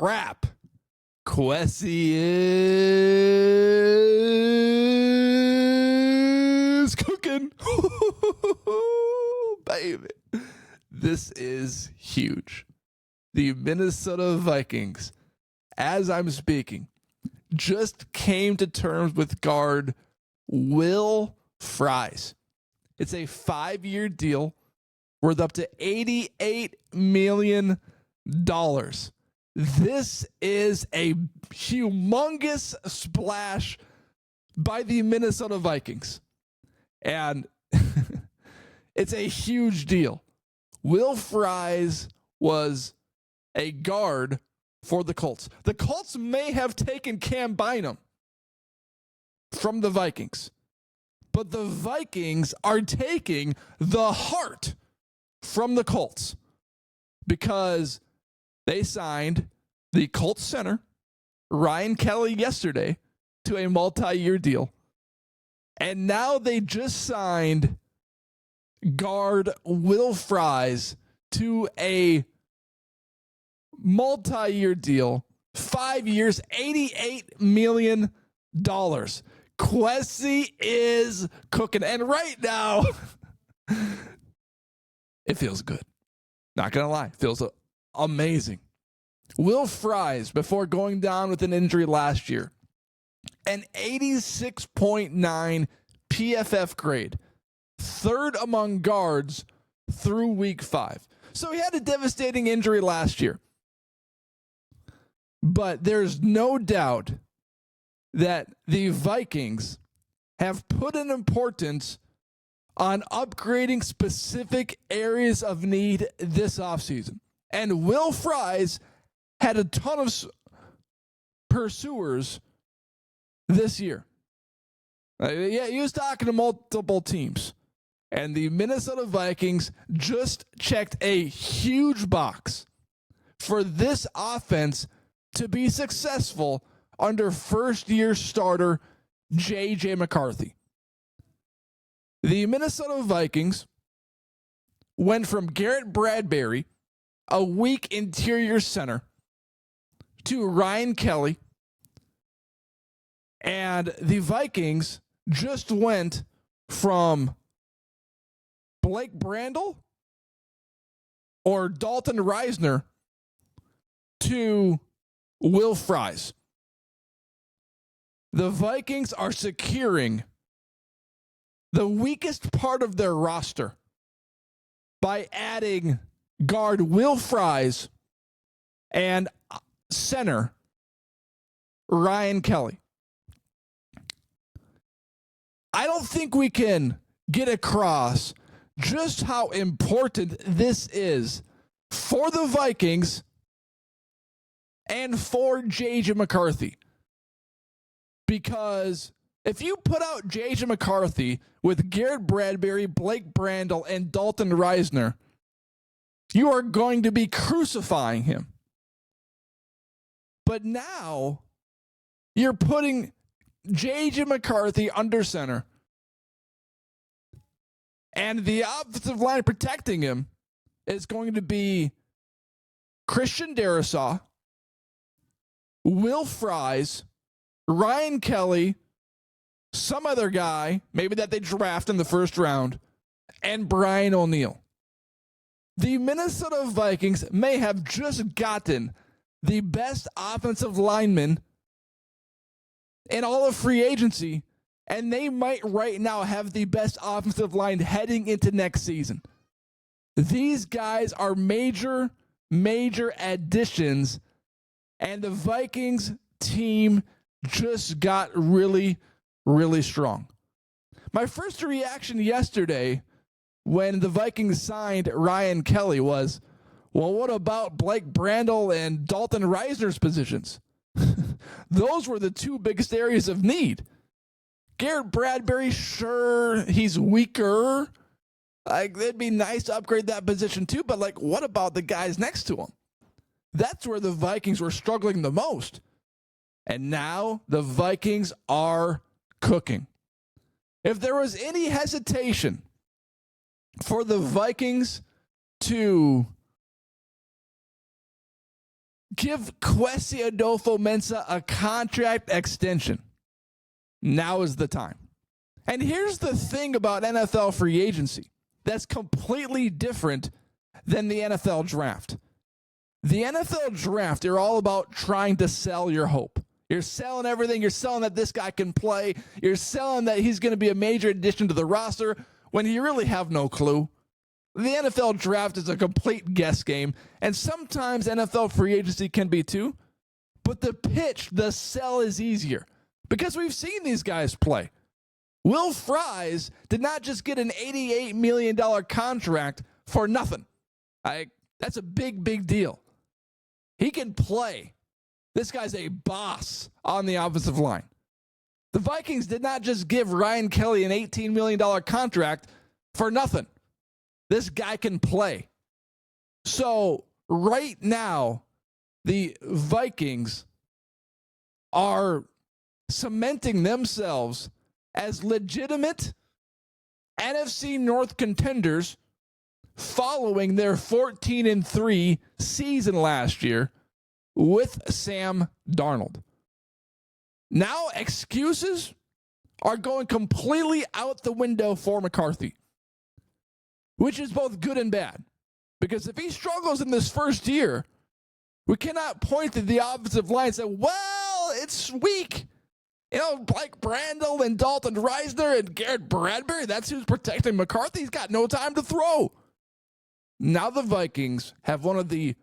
crap. Quessi is cooking. Baby. This is huge. The Minnesota Vikings, as I'm speaking, just came to terms with guard Will Fries. It's a 5-year deal worth up to $88 million. This is a humongous splash by the Minnesota Vikings. And it's a huge deal. Will Fries was a guard for the Colts. The Colts may have taken Cam Bynum from the Vikings, but the Vikings are taking the heart from the Colts because they signed the Colts center, Ryan Kelly, yesterday to a multi-year deal. And now they just signed guard Will Fries to a multi-year deal, 5 years, $88 million. Quessi is cooking. And right now, it feels good. Not going to lie. Feels amazing. Will Fries, before going down with an injury last year, an 86.9 PFF grade, third among guards through week 5. So he had a devastating injury last year. But there's no doubt that the Vikings have put an importance on upgrading specific areas of need this offseason. And Will Fries had a ton of pursuers this year. He was talking to multiple teams. And the Minnesota Vikings just checked a huge box for this offense to be successful under first-year starter J.J. McCarthy. The Minnesota Vikings went from Garrett Bradbury, a weak interior center, to Ryan Kelly. And the Vikings just went from Blake Brandel or Dalton Reisner to Will Fries. The Vikings are securing the weakest part of their roster by adding guard Will Fries and center Ryan Kelly. I don't think we can get across just how important this is for the Vikings and for J.J. McCarthy. Because if you put out J.J. McCarthy with Garrett Bradbury, Blake Brandel, and Dalton Reisner, you are going to be crucifying him. But now you're putting J.J. McCarthy under center, and the offensive line protecting him is going to be Christian Darrisaw, Will Fries, Ryan Kelly, some other guy, maybe that they draft in the first round, and Brian O'Neill. The Minnesota Vikings may have just gotten the best offensive lineman in all of free agency, and they might right now have the best offensive line heading into next season. These guys are major additions, and the Vikings team just got really strong. My first reaction yesterday when the Vikings signed Ryan Kelly was, well, what about Blake Brandel and Dalton Reisner's positions? Those were the two biggest areas of need. Garrett Bradbury, sure, he's weaker. Like, it'd be nice to upgrade that position too, but like, what about the guys next to him? That's where the Vikings were struggling the most. And now the Vikings are cooking. If there was any hesitation for the Vikings to Give Quessi Adolfo-Mensah a contract extension. Now is the time. And here's the thing about NFL free agency that's completely different than the NFL draft. The NFL draft, you're all about trying to sell your hope. You're selling everything. You're selling that this guy can play. You're selling that he's going to be a major addition to the roster when you really have no clue. The NFL draft is a complete guess game, and sometimes NFL free agency can be too. But the pitch, the sell is easier because we've seen these guys play. Will Fries did not just get an $88 million contract for nothing. That's a big, big deal. He can play. This guy's a boss on the offensive line. The Vikings did not just give Ryan Kelly an $18 million contract for nothing. This guy can play. So right now, the Vikings are cementing themselves as legitimate NFC North contenders following their 14-3 season last year with Sam Darnold. Now excuses are going completely out the window for McCarthy, which is both good and bad. Because if he struggles in this first year, we cannot point to the offensive line and say, well, it's weak. You know, like Brandel and Dalton Reisner and Garrett Bradbury, that's who's protecting McCarthy. He's got no time to throw. Now the Vikings have one of the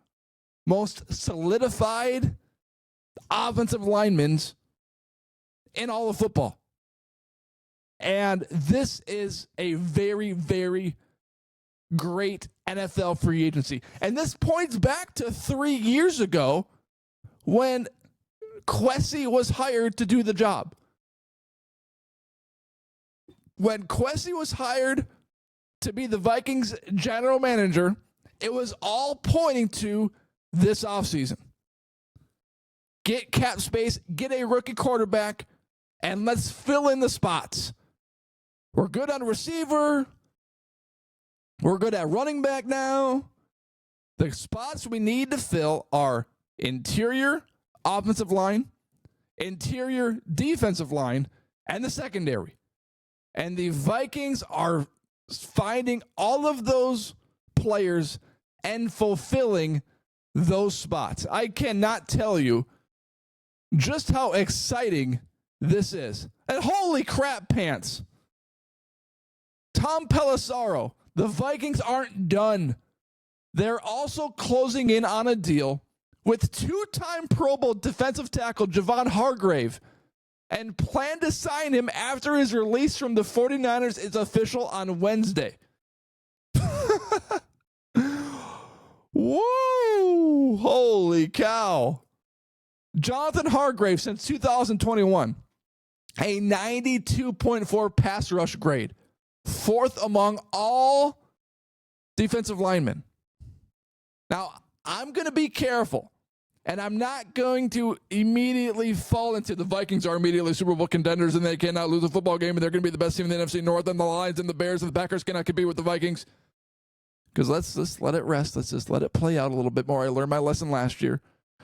most solidified offensive linemen in all of football. And this is a very, very great NFL free agency. And this points back to 3 years ago when Quessi was hired to do the job. When Quessi was hired to be the Vikings general manager, it was all pointing to this offseason. Get cap space, get a rookie quarterback, and let's fill in the spots. We're good on receiver. We're good at running back now. The spots we need to fill are interior offensive line, interior defensive line, and the secondary. And the Vikings are finding all of those players and fulfilling those spots. I cannot tell you just how exciting this is. And holy crap pants. Tom Pelissero, the Vikings aren't done. They're also closing in on a deal with two-time Pro Bowl defensive tackle Javon Hargrave and plan to sign him after his release from the 49ers is official on Wednesday. Whoa! Holy cow. Jonathan Hargrave since 2021, a 92.4 pass rush grade, fourth among all defensive linemen. Now, I'm going to be careful, and I'm not going to immediately fall into the Vikings are immediately Super Bowl contenders and they cannot lose a football game and they're going to be the best team in the NFC North and the Lions and the Bears and the Packers cannot compete with the Vikings. Because let's just let it rest. Let's just let it play out a little bit more. I learned my lesson last year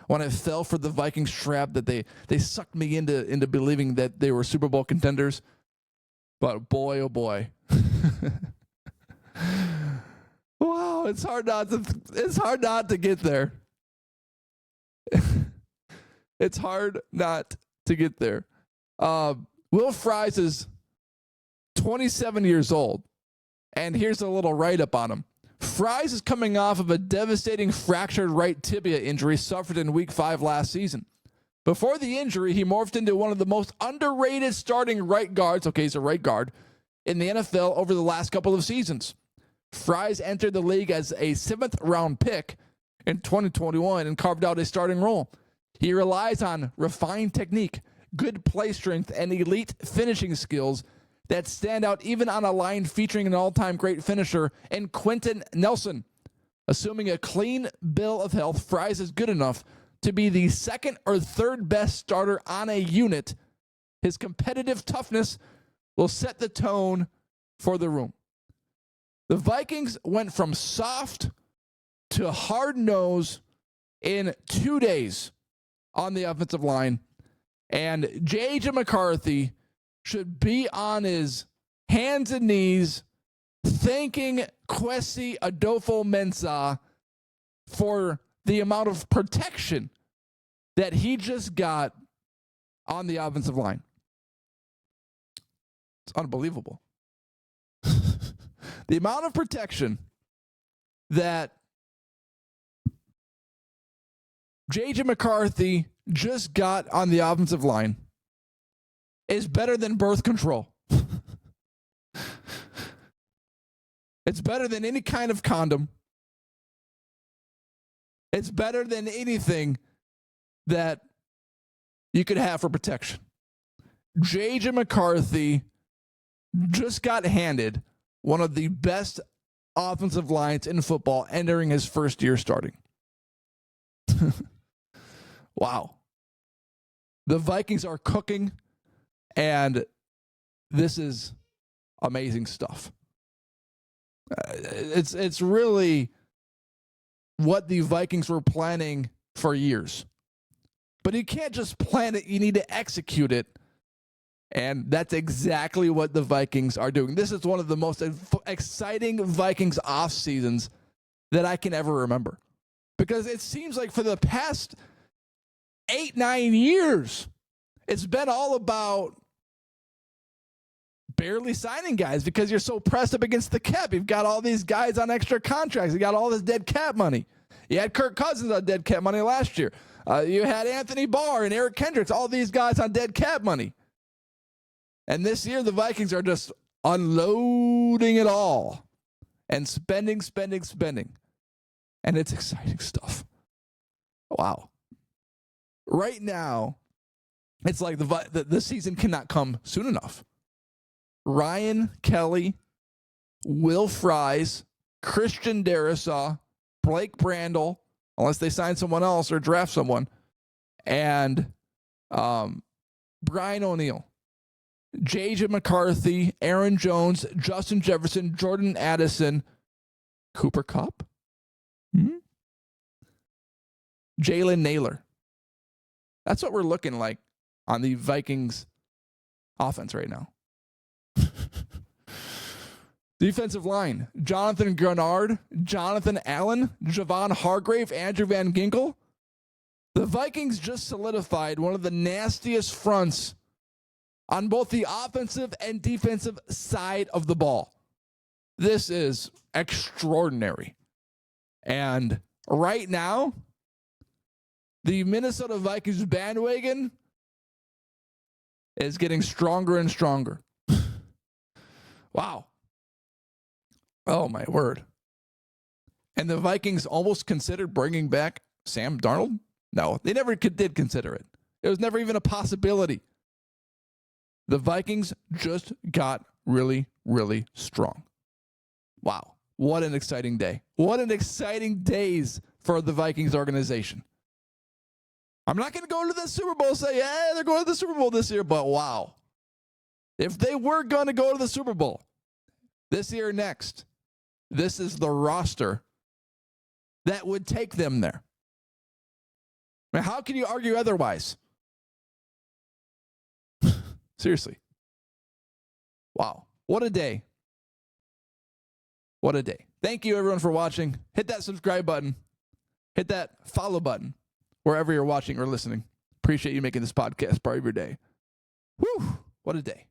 when I fell for the Vikings trap that they sucked me into believing that they were Super Bowl contenders. But boy, oh boy. Wow, it's hard not to get there. It's hard not to get there. Will Fries is 27 years old, and here's a little write-up on him. Fries is coming off of a devastating fractured right tibia injury suffered in Week 5 last season. Before the injury, he morphed into one of the most underrated starting right guards, okay, he's a right guard, in the NFL over the last couple of seasons. Fries entered the league as a 7th-round pick in 2021 and carved out a starting role. He relies on refined technique, good play strength, and elite finishing skills that stand out even on a line featuring an all-time great finisher in Quentin Nelson. Assuming a clean bill of health, Fries is good enough to be the second or third best starter on a unit. His competitive toughness will set the tone for the room. The Vikings went from soft to hard nose in 2 days on the offensive line. And J.J. McCarthy should be on his hands and knees thanking Quessi Adolfo-Mensah for the amount of protection that he just got on the offensive line. It's unbelievable. The amount of protection that J.J. McCarthy just got on the offensive line is better than birth control. It's better than any kind of condom. It's better than anything that you could have for protection. J.J. McCarthy just got handed one of the best offensive lines in football entering his first year starting. Wow. The Vikings are cooking, and this is amazing stuff. It's really what the Vikings were planning for years. But you can't just plan it, you need to execute it. And that's exactly what the Vikings are doing. This is one of the most exciting Vikings off seasons that I can ever remember. Because it seems like for the past 8-9 years, it's been all about barely signing guys because you're so pressed up against the cap. You've got all these guys on extra contracts. You got all this dead cap money. You had Kirk Cousins on dead cap money last year. You had Anthony Barr and Eric Kendricks, all these guys on dead cap money. And this year, the Vikings are just unloading it all and spending. And it's exciting stuff. Wow. Right now, it's like the season cannot come soon enough. Ryan Kelly, Will Fries, Christian Darrisaw, Blake Brandel, unless they sign someone else or draft someone, and Brian O'Neill, J.J. McCarthy, Aaron Jones, Justin Jefferson, Jordan Addison, Cooper Kupp, Jalen Naylor. That's what we're looking like on the Vikings offense right now. Defensive line, Jonathan Grenard, Jonathan Allen, Javon Hargrave, Andrew Van Ginkel. The Vikings just solidified one of the nastiest fronts on both the offensive and defensive side of the ball. This is extraordinary. And right now, the Minnesota Vikings bandwagon is getting stronger and stronger. Wow. Oh, my word. And the Vikings almost considered bringing back Sam Darnold? No, they never did consider it. It was never even a possibility. The Vikings just got really, really strong. Wow. What an exciting day. What an exciting days for the Vikings organization. I'm not going to go to the Super Bowl and say, yeah, they're going to the Super Bowl this year, but wow. If they were going to go to the Super Bowl this year or next, this is the roster that would take them there. I mean, how can you argue otherwise? Seriously. Wow. What a day. What a day. Thank you, everyone, for watching. Hit that subscribe button. Hit that follow button wherever you're watching or listening. Appreciate you making this podcast part of your day. Whew. What a day.